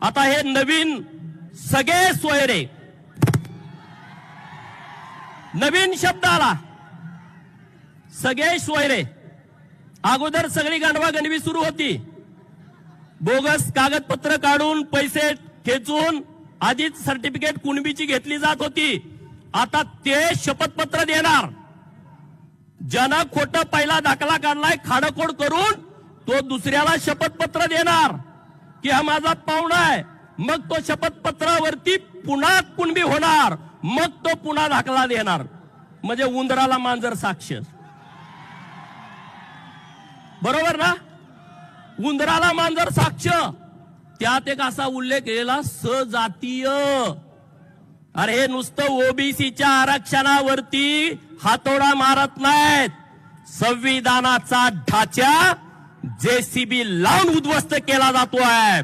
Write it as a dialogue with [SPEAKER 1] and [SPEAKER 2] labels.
[SPEAKER 1] आता हे नवीन सगळे सोयरे, नवीन शब्द आला, सगळे सोयरे. अगोदर सगळी गांडवा गणवी सुरू होती. बोगस कागदपत्र काढून पैसे खेचून आधीच सर्टिफिकेट कुणबीची घेतली जात होती. आता ते शपथपत्र देणार. ज्यानं खोटं पहिला दाखला काढलाय खाडखोड करून तो दुसऱ्याला शपथपत्र देणार की हा माझा पाहुणा आहे. मग तो शपथपत्रावरती पुन्हा कुणबी होणार, मग तो पुन्हा दाखला देणार. म्हणजे उंदराला मांजर साक्ष. बरोबर ना? उंदराला मांजर साक्ष. त्यात एक असा उल्लेख केलेला सजातीय. अरे हे नुसतं ओबीसीच्या आरक्षणावरती हातोडा मारत नाहीत, संविधानाचा ढाचा जेसीबी लावून उद्ध्वस्त केला जातो आहे.